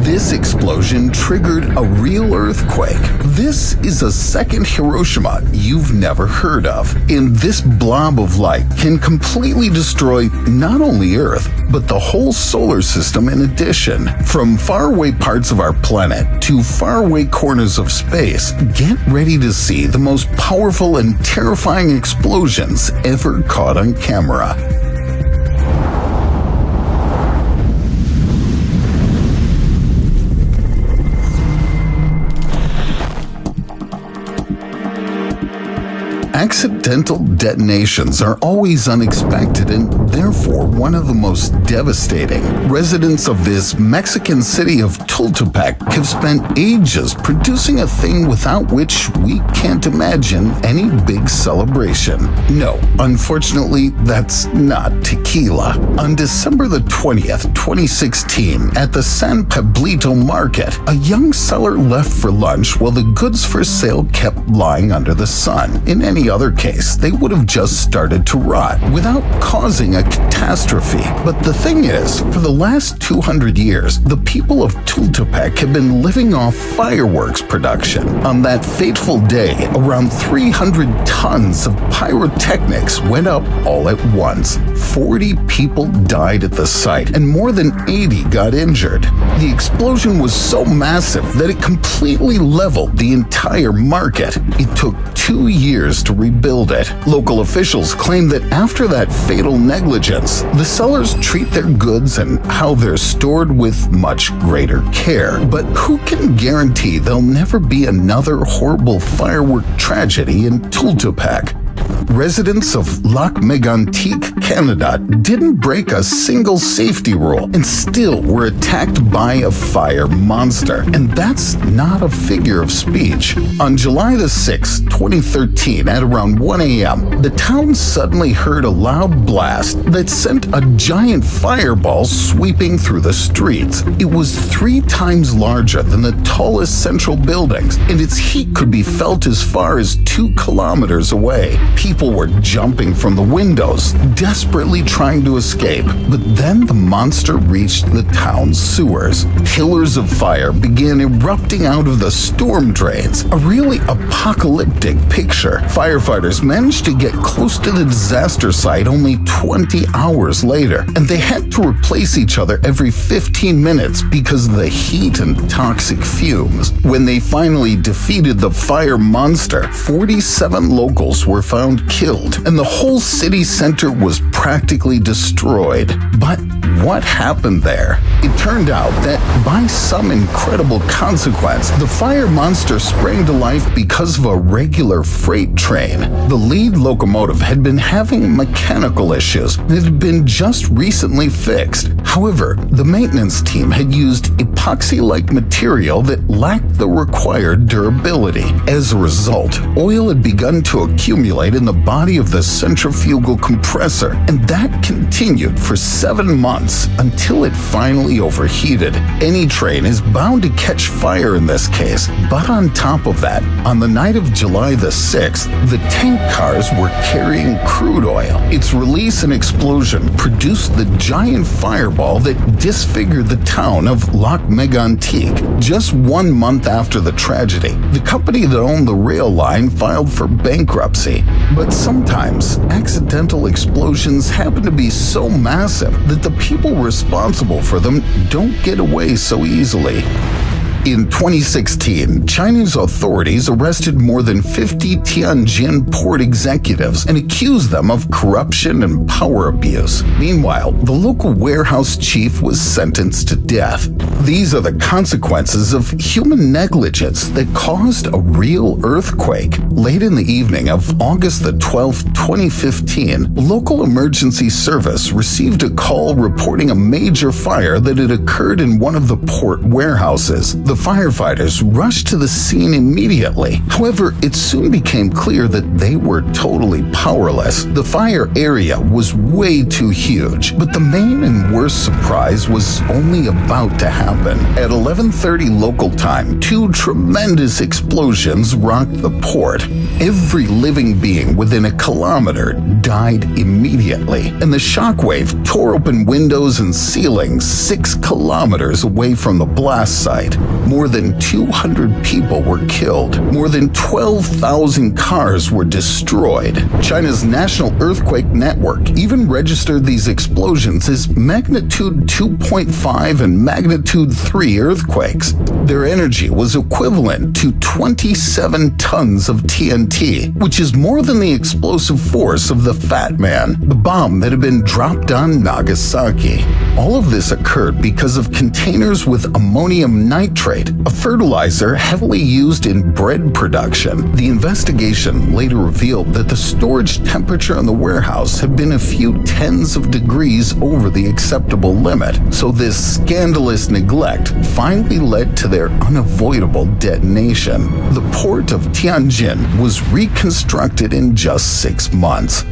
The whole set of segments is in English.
This explosion triggered a real earthquake. This is a second Hiroshima you've never heard of. And this blob of light can completely destroy not only Earth, but the whole solar system in addition. From faraway parts of our planet to faraway corners of space, get ready to see the most powerful and terrifying explosions ever caught on camera. Accidental detonations are always unexpected and therefore one of the most devastating. Residents of this Mexican city of Tultepec have spent ages producing a thing without which we can't imagine any big celebration. No, unfortunately, that's not tequila. On December the 20th, 2016, at the San Pablito market, a young seller left for lunch while the goods for sale kept lying under the sun. In any other case, they would have just started to rot without causing a catastrophe. But the thing is, for the last 200 years, the people of Tultepec have been living off fireworks production. On that fateful day, around 300 tons of pyrotechnics went up all at once. 40 people died at the site, and more than 80 got injured. The explosion was so massive that it completely leveled the entire market. It took 2 years to rebuild it. Local officials claim that after that fatal negligence, the sellers treat their goods and how they're stored with much greater care. But who can guarantee there'll never be another horrible firework tragedy in Tultepec? Residents of Lac Mégantic, Canada, didn't break a single safety rule and still were attacked by a fire monster. And that's not a figure of speech. On July the 6th, 2013, at around 1 a.m., the town suddenly heard a loud blast that sent a giant fireball sweeping through the streets. It was 3 times larger than the tallest central buildings, and its heat could be felt as far as 2 kilometers away. People were jumping from the windows, desperately trying to escape. But then the monster reached the town's sewers. Pillars of fire began erupting out of the storm drains. A really apocalyptic picture. Firefighters managed to get close to the disaster site only 20 hours later, and they had to replace each other every 15 minutes because of the heat and toxic fumes. When they finally defeated the fire monster, 47 locals were found killed, and the whole city center was practically destroyed. But what happened there? It turned out that by some incredible consequence, the fire monster sprang to life because of a regular freight train. The lead locomotive had been having mechanical issues and it had been just recently fixed. However, the maintenance team had used epoxy-like material that lacked the required durability. As a result, oil had begun to accumulate in the body of the centrifugal compressor, and that continued for 7 months until it finally overheated. Any train is bound to catch fire in this case, but on top of that, on the night of July the 6th, the tank cars were carrying crude oil. Its release and explosion produced the giant fireball that disfigured the town of Lac Mégantic. Just 1 month after the tragedy, the company that owned the rail line filed for bankruptcy. But sometimes, accidental explosions happen to be so massive that the people responsible for them don't get away so easily. In 2016, Chinese authorities arrested more than 50 Tianjin port executives and accused them of corruption and power abuse. Meanwhile, the local warehouse chief was sentenced to death. These are the consequences of human negligence that caused a real earthquake. Late in the evening of August the 12th, 2015, local emergency service received a call reporting a major fire that had occurred in one of the port warehouses. The firefighters rushed to the scene immediately. However, it soon became clear that they were totally powerless. The fire area was way too huge, but the main and worst surprise was only about to happen. At 11:30 local time, two tremendous explosions rocked the port. Every living being within a kilometer died immediately, and the shockwave tore open windows and ceilings 6 kilometers away from the blast site. More than 200 people were killed. More than 12,000 cars were destroyed. China's National Earthquake Network even registered these explosions as magnitude 2.5 and magnitude 3 earthquakes. Their energy was equivalent to 27 tons of TNT, which is more than the explosive force of the Fat Man, the bomb that had been dropped on Nagasaki. All of this occurred because of containers with ammonium nitrate, a fertilizer heavily used in bread production. The investigation later revealed that the storage temperature in the warehouse had been a few tens of degrees over the acceptable limit, so this scandalous neglect finally led to their unavoidable detonation. The port of Tianjin was reconstructed in just 6 months.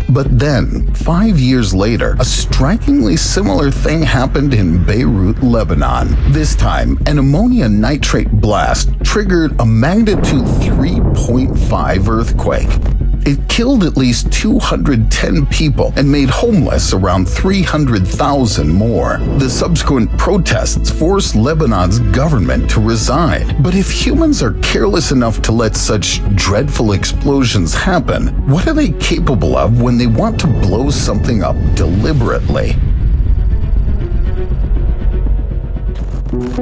But then, 5 years later, a strikingly similar thing happened in Beirut, Lebanon. This time, an ammonia nitrate blast triggered a magnitude 3.5 earthquake. It killed at least 210 people and made homeless around 300,000 more. The subsequent protests forced Lebanon's government to resign. But if humans are careless enough to let such dreadful explosions happen, what are they capable of when they want to blow something up deliberately?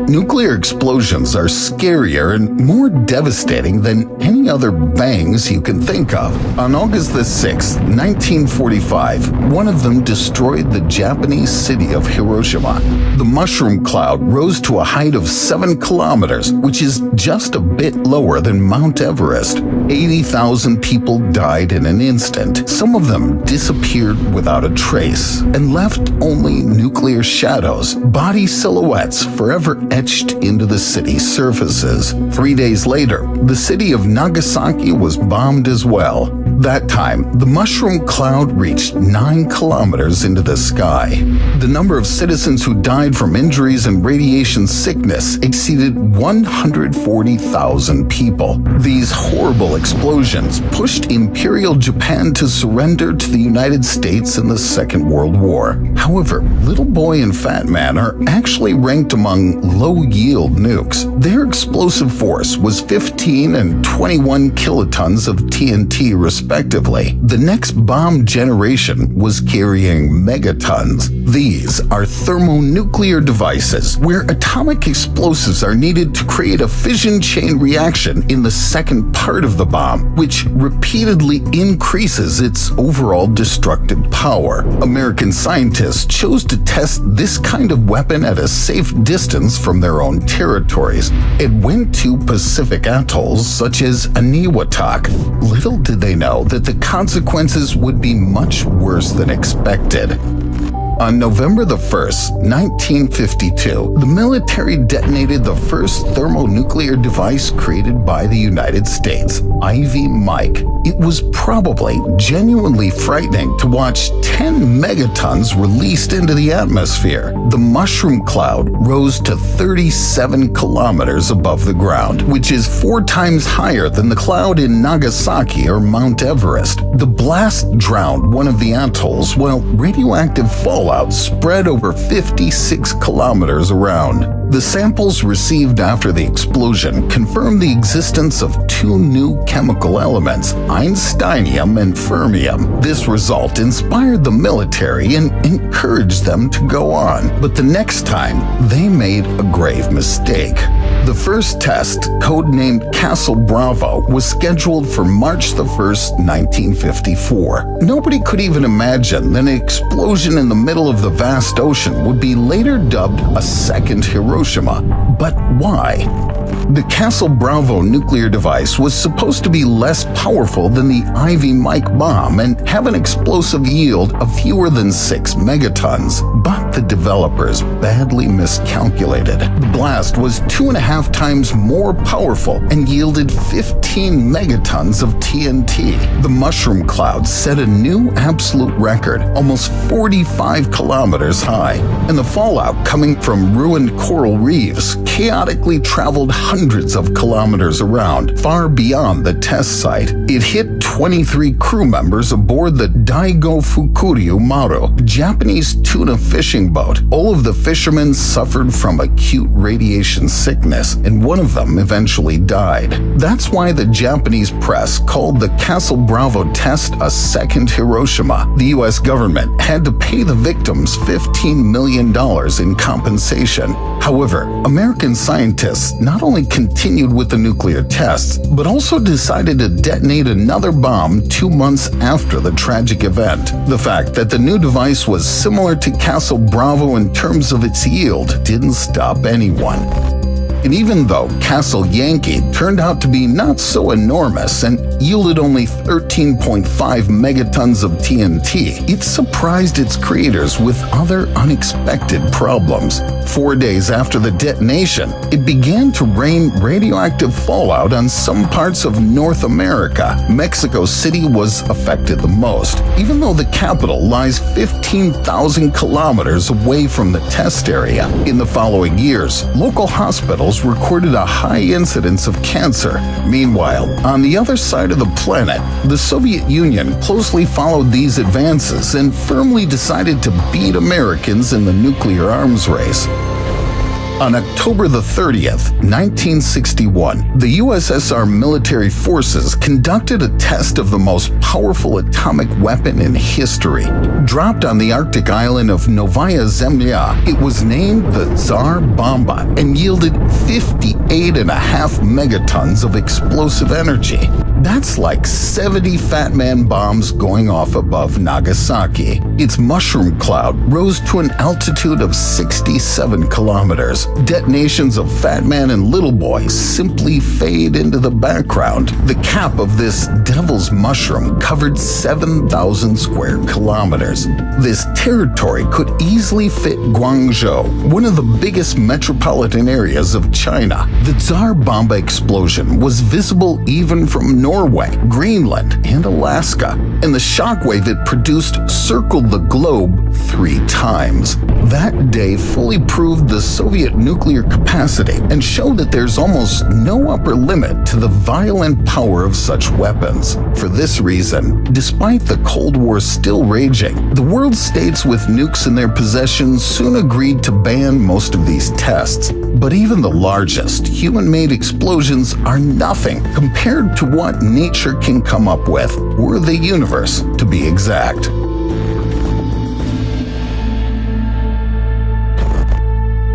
Nuclear explosions are scarier and more devastating than any other bangs you can think of. On August the 6th, 1945, one of them destroyed the Japanese city of Hiroshima. The mushroom cloud rose to a height of 7 kilometers, which is just a bit lower than Mount Everest. 80,000 people died in an instant. Some of them disappeared without a trace and left only nuclear shadows, body silhouettes forever etched into the city's surfaces. 3 days later, the city of Nagasaki was bombed as well. That time, the mushroom cloud reached 9 kilometers into the sky. The number of citizens who died from injuries and radiation sickness exceeded 140,000 people. These horrible explosions pushed Imperial Japan to surrender to the United States in the Second World War. However, Little Boy and Fat Man are actually ranked among low-yield nukes. Their explosive force was 15 and 21 kilotons of TNT, respectively. The next bomb generation was carrying megatons. These are thermonuclear devices, where atomic explosives are needed to create a fission chain reaction in the second part of the bomb, which repeatedly increases its overall destructive power. American scientists chose to test this kind of weapon at a safe distance from their own territories. It went to Pacific atolls such as Eniwetok. Little did they know that the consequences would be much worse than expected. On November the 1st, 1952, the military detonated the first thermonuclear device created by the United States, Ivy Mike. It was probably genuinely frightening to watch 10 megatons released into the atmosphere. The mushroom cloud rose to 37 kilometers above the ground, which is 4 times higher than the cloud in Nagasaki or Mount Everest. The blast drowned one of the atolls, while radioactive fallout spread over 56 kilometers around. The samples received after the explosion confirmed the existence of 2 new chemical elements, einsteinium and fermium. This result inspired the military and encouraged them to go on. But the next time, they made a grave mistake. The first test, codenamed Castle Bravo, was scheduled for March the 1st, 1954. Nobody could even imagine that an explosion in the middle of the vast ocean would be later dubbed a second Hiroshima. But why? The Castle Bravo nuclear device was supposed to be less powerful than the Ivy Mike bomb and have an explosive yield of fewer than 6 megatons. But the developers badly miscalculated. The blast was 2.5 times more powerful and yielded 15 megatons of TNT. The mushroom cloud set a new absolute record, almost 45 kilometers high, and the fallout coming from ruined coral reefs chaotically traveled hundreds of kilometers around, far beyond the test site. It hit 23 crew members aboard the Daigo Fukuryu Maru, a Japanese tuna fishing boat. All of the fishermen suffered from acute radiation sickness, and one of them eventually died. That's why the Japanese press called the Castle Bravo test a second Hiroshima. The US government had to pay the victims $15 million in compensation. However, American scientists not only continued with the nuclear tests, but also decided to detonate another bomb 2 months after the tragic event. The fact that the new device was similar to Castle Bravo in terms of its yield didn't stop anyone. And even though Castle Yankee turned out to be not so enormous and yielded only 13.5 megatons of TNT, it surprised its creators with other unexpected problems. 4 days after the detonation, it began to rain radioactive fallout on some parts of North America. Mexico City was affected the most, even though the capital lies 15,000 kilometers away from the test area. In the following years, local hospitals recorded a high incidence of cancer. Meanwhile, on the other side of the planet, the Soviet Union closely followed these advances and firmly decided to beat Americans in the nuclear arms race. On October the 30th, 1961, the USSR military forces conducted a test of the most powerful atomic weapon in history. Dropped on the Arctic island of Novaya Zemlya, it was named the Tsar Bomba and yielded 58.5 megatons of explosive energy. That's like 70 Fat Man bombs going off above Nagasaki. Its mushroom cloud rose to an altitude of 67 kilometers. Detonations of Fat Man and Little Boy simply fade into the background. The cap of this devil's mushroom covered 7,000 square kilometers. This territory could easily fit Guangzhou, one of the biggest metropolitan areas of China. The Tsar Bomba explosion was visible even from Norway, Greenland, and Alaska, and the shockwave it produced circled the globe 3 times. That day fully proved the Soviet nuclear capacity and showed that there's almost no upper limit to the violent power of such weapons. For this reason, despite the Cold War still raging, the world states with nukes in their possession soon agreed to ban most of these tests. But even the largest human-made explosions are nothing compared to what nature can come up with, or the universe, to be exact.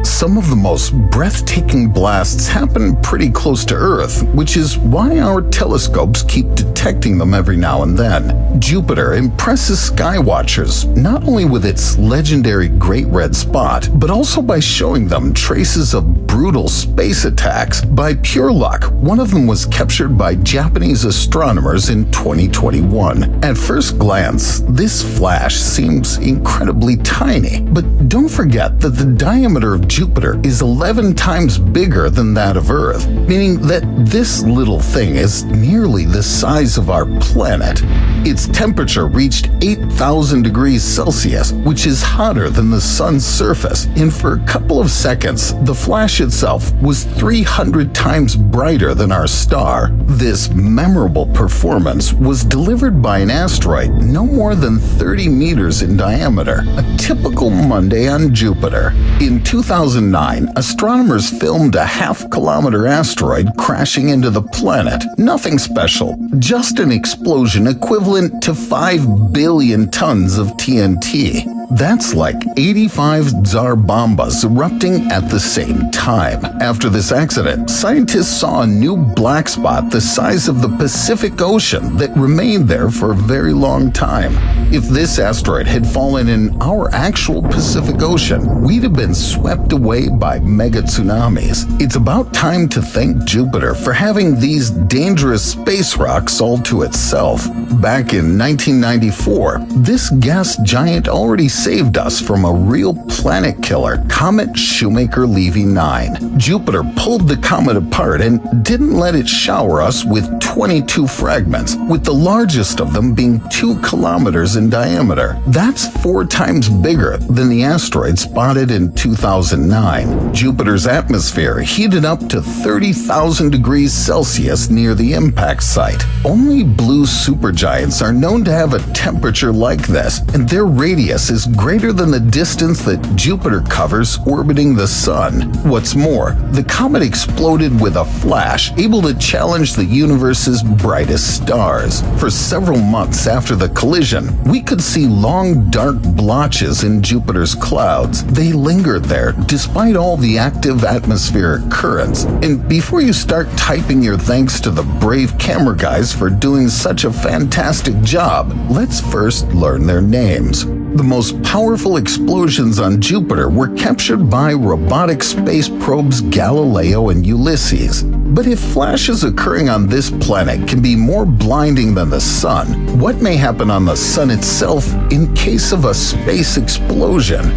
Some of the most breathtaking blasts happen pretty close to Earth, which is why our telescopes keep detecting them every now and then. Jupiter impresses skywatchers not only with its legendary Great Red Spot, but also by showing them traces of brutal space attacks. By pure luck, one of them was captured by Japanese astronomers in 2021. At first glance, this flash seems incredibly tiny, but don't forget that the diameter of Jupiter is 11 times bigger than that of Earth, meaning that this little thing is nearly the size of our planet. Its temperature reached 8,000 degrees Celsius, which is hotter than the sun's surface, and for a couple of seconds, the flash itself was 300 times brighter than our star. This memorable performance was delivered by an asteroid no more than 30 meters in diameter, a typical Monday on Jupiter. In 2009, astronomers filmed a half-kilometer asteroid crashing into the planet. Nothing special, just an explosion equivalent to 5 billion tons of TNT. That's like 85 Tsar Bombas erupting at the same time. After this accident, scientists saw a new black spot the size of the Pacific Ocean that remained there for a very long time. If this asteroid had fallen in our actual Pacific Ocean, we'd have been swept away by mega tsunamis. It's about time to thank Jupiter for having these dangerous space rocks all to itself. Back in 1994, this gas giant already saved us from a real planet killer, Comet Shoemaker-Levy 9. Jupiter pulled the comet apart and didn't let it shower us with 22 fragments, with the largest of them being 2 kilometers in diameter. That's 4 times bigger than the asteroid spotted in 2009. Jupiter's atmosphere heated up to 30,000 degrees Celsius near the impact site. Only blue supergiants are known to have a temperature like this, and their radius is greater than the distance that Jupiter covers orbiting the Sun. What's more, the comet exploded with a flash, able to challenge the universe's brightest stars. For several months after the collision, we could see long dark blotches in Jupiter's clouds. They lingered there despite all the active atmospheric currents. And before you start typing your thanks to the brave camera guys for doing such a fantastic job, let's first learn their names. The most powerful explosions on Jupiter were captured by robotic space probes Galileo and Ulysses. But if flashes occurring on this planet can be more blinding than the Sun, what may happen on the Sun itself in case of a space explosion?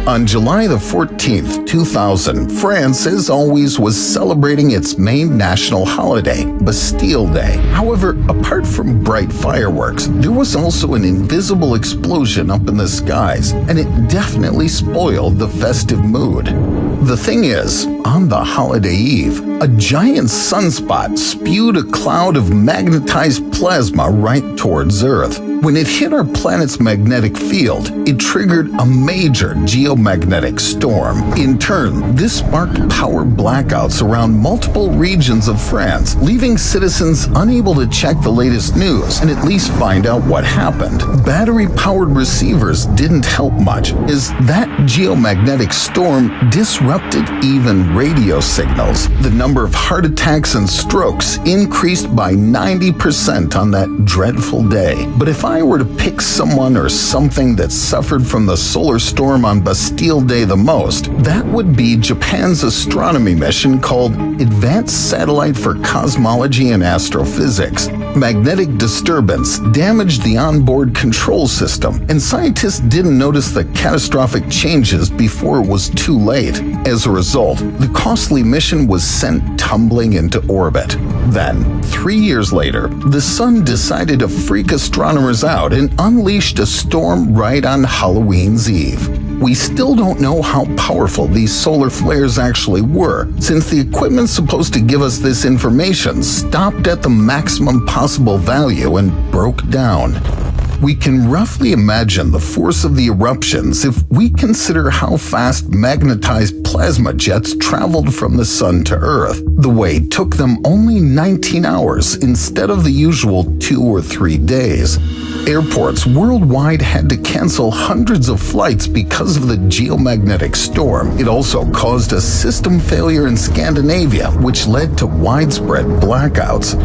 On July the 14th, 2000, France, as always, was celebrating its main national holiday, Bastille Day. However, apart from bright fireworks, there was also an invisible explosion up in the skies, and it definitely spoiled the festive mood. The thing is, on the holiday eve, a giant sunspot spewed a cloud of magnetized plasma right towards Earth. When it hit our planet's magnetic field, it triggered a major geomagnetic storm. In turn, this sparked power blackouts around multiple regions of France, leaving citizens unable to check the latest news and at least find out what happened. Battery-powered receivers didn't help much, as that geomagnetic storm disrupted even radio signals. The number of heart attacks and strokes increased by 90% on that dreadful day. But if I were to pick someone or something that suffered from the solar storm on Bastille Day the most, that would be Japan's astronomy mission called Advanced Satellite for Cosmology and Astrophysics. Magnetic disturbance damaged the onboard control system, and scientists didn't notice the catastrophic changes before it was too late. As a result, the costly mission was sent tumbling into orbit. Then, 3 years later, the Sun decided to freak astronomers out and unleashed a storm right on Halloween's Eve. We still don't know how powerful these solar flares actually were, since the equipment supposed to give us this information stopped at the maximum possible value and broke down. We can roughly imagine the force of the eruptions if we consider how fast magnetized plasma jets traveled from the Sun to Earth. The way took them only 19 hours instead of the usual 2 or 3 days. Airports worldwide had to cancel hundreds of flights because of the geomagnetic storm. It also caused a system failure in Scandinavia, which led to widespread blackouts.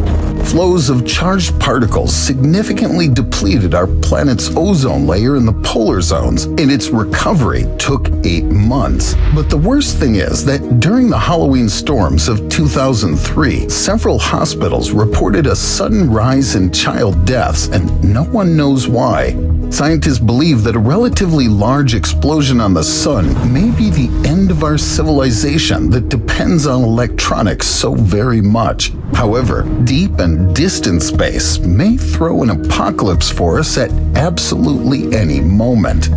Flows of charged particles significantly depleted our planet's ozone layer in the polar zones, and its recovery took 8 months. But the worst thing is that during the Halloween storms of 2003, several hospitals reported a sudden rise in child deaths, and no one knows why. Scientists believe that a relatively large explosion on the Sun may be the end of our civilization that depends on electronics so very much. However, deep and distant space may throw an apocalypse for us at absolutely any moment.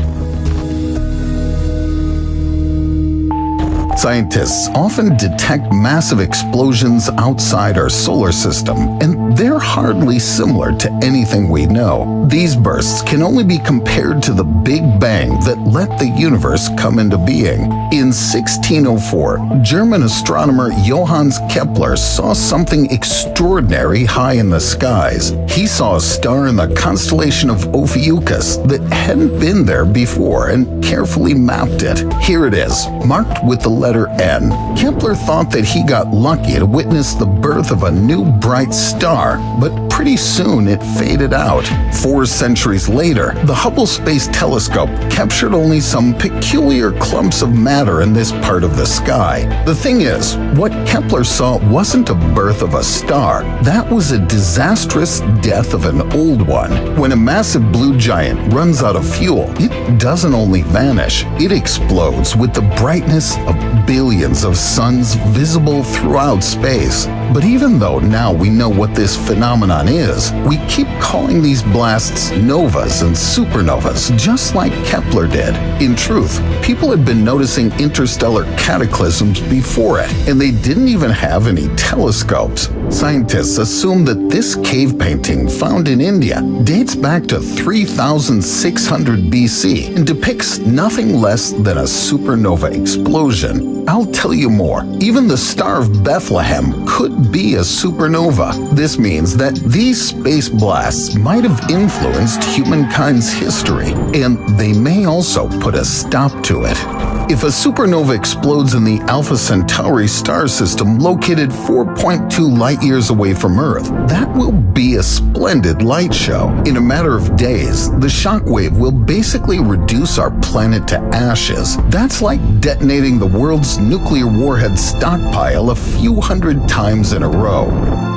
Scientists often detect massive explosions outside our solar system, and they're hardly similar to anything we know. These bursts can only be compared to the Big Bang that let the universe come into being. In 1604, German astronomer Johannes Kepler saw something extraordinary high in the skies. He saw a star in the constellation of Ophiuchus that hadn't been there before and carefully mapped it. Here it is, marked with the letter N. Kepler thought that he got lucky to witness the birth of a new bright star star, but pretty soon it faded out. 4 centuries later, the Hubble Space Telescope captured only some peculiar clumps of matter in this part of the sky. The thing is, what Kepler saw wasn't a birth of a star. That was a disastrous death of an old one. When a massive blue giant runs out of fuel, it doesn't only vanish, it explodes with the brightness of billions of suns visible throughout space. But even though now we know what this phenomenon is, we keep calling these blasts novas and supernovas, just like Kepler did. In truth, people had been noticing interstellar cataclysms before it, and they didn't even have any telescopes. Scientists assume that this cave painting found in India dates back to 3600 BC and depicts nothing less than a supernova explosion. I'll tell you more. Even the Star of Bethlehem could be a supernova. This means that these space blasts might have influenced humankind's history, and they may also put a stop to it. If a supernova explodes in the Alpha Centauri star system located 4.2 light-years away from Earth, that will be a splendid light show. In a matter of days, the shockwave will basically reduce our planet to ashes. That's like detonating the world's nuclear warhead stockpile a few hundred times in a row.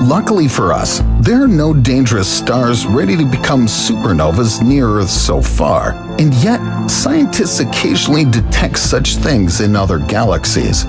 Luckily for us, there are no dangerous stars ready to become supernovas near Earth so far, and yet scientists occasionally detect such things in other galaxies.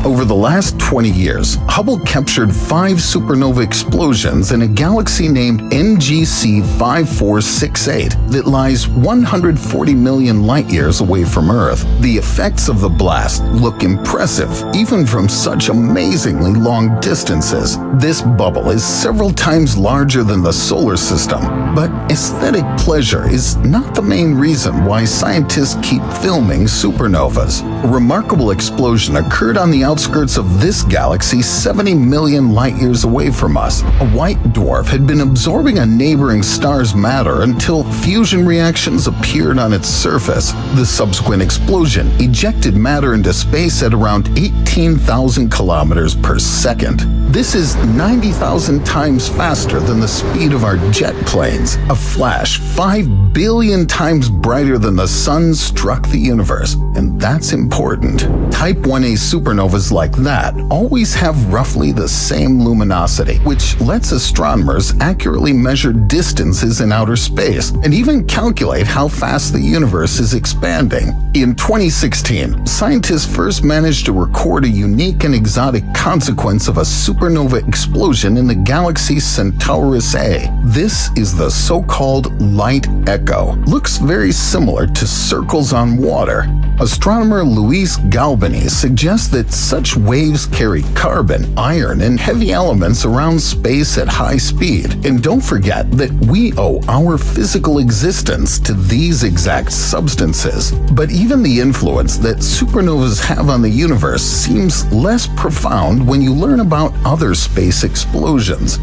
Over the last 20 years, Hubble captured 5 supernova explosions in a galaxy named NGC 5468 that lies 140 million light-years away from Earth. The effects of the blast look impressive, even from such amazingly long distances. This bubble is several times larger than the solar system, but aesthetic pleasure is not the main reason why scientists keep filming supernovas. A remarkable explosion occurred on the outskirts of this galaxy 70 million light-years away from us. A white dwarf had been absorbing a neighboring star's matter until fusion reactions appeared on its surface. The subsequent explosion ejected matter into space at around 18,000 kilometers per second. This is 90,000 times faster than the speed of our jet planes. A flash 5 billion times brighter than the sun struck the universe, and that's important. Type 1a supernovas like that always have roughly the same luminosity, which lets astronomers accurately measure distances in outer space and even calculate how fast the universe is expanding. In 2016, scientists first managed to record a unique and exotic consequence of a supernova explosion in the galaxy Centaurus A. This is the so-called light echo. Looks very similar to circles on water. Astronomer Luis Galbani suggests that such waves carry carbon, iron, and heavy elements around space at high speed. And don't forget that we owe our physical existence to these exact substances. But even the influence that supernovas have on the universe seems less profound when you learn about other space explosions.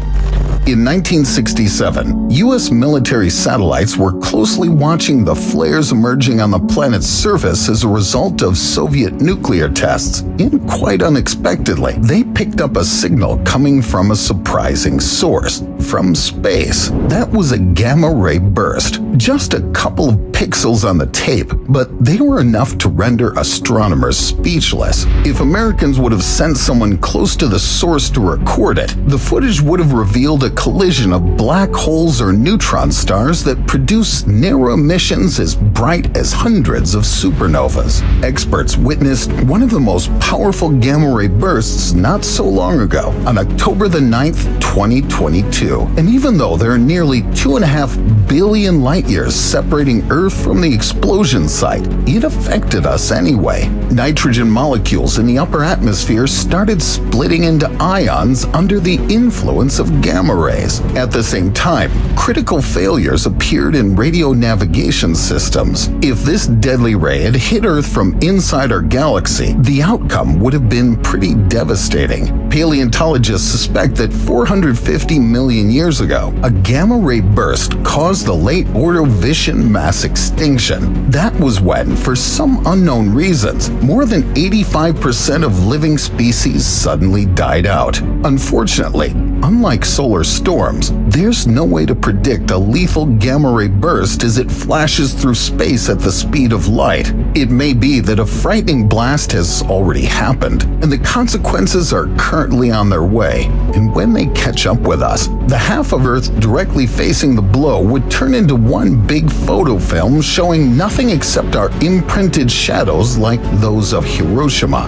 In 1967, U.S. military satellites were closely watching the flares emerging on the planet's surface as a result of Soviet nuclear tests. And quite unexpectedly, they picked up a signal coming from a surprising source, from space. That was a gamma-ray burst, just a couple of pixels on the tape, but they were enough to render astronomers speechless. If Americans would have sent someone close to the source to record it, the footage would have revealed a collision of black holes or neutron stars that produce narrow emissions as bright as hundreds of supernovas. Experts witnessed one of the most powerful gamma-ray bursts not so long ago, on October the 9th, 2022. And even though there are nearly 2.5 billion light-years separating Earth from the explosion site, it affected us anyway. Nitrogen molecules in the upper atmosphere started splitting into ions under the influence of gamma rays. At the same time, critical failures appeared in radio navigation systems. If this deadly ray had hit Earth from inside our galaxy, the outcome would have been pretty devastating. Paleontologists suspect that 450 million years ago, a gamma-ray burst caused the late Ordovician mass extinction. That was when, for some unknown reasons, more than 85% of living species suddenly died out. Unfortunately, unlike solar storms, there's no way to predict a lethal gamma-ray burst as it flashes through space at the speed of light. It may be that a frightening blast has already happened, and the consequences are currently on their way. And when they catch up with us, the half of Earth directly facing the blow would turn into one big photo film showing nothing except our imprinted shadows like those of Hiroshima.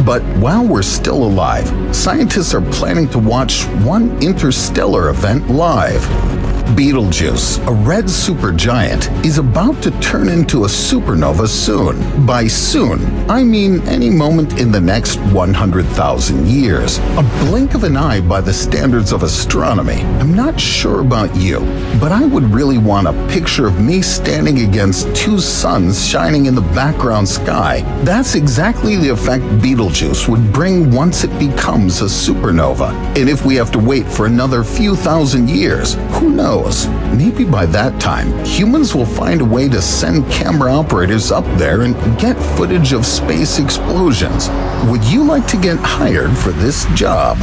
But while we're still alive, scientists are planning to watch one interstellar event live. Betelgeuse, a red supergiant, is about to turn into a supernova soon. By soon, I mean any moment in the next 100,000 years. A blink of an eye by the standards of astronomy. I'm not sure about you, but I would really want a picture of me standing against two suns shining in the background sky. That's exactly the effect Betelgeuse would bring once it becomes a supernova. And if we have to wait for another few thousand years, who knows? Maybe by that time, humans will find a way to send camera operators up there and get footage of space explosions. Would you like to get hired for this job?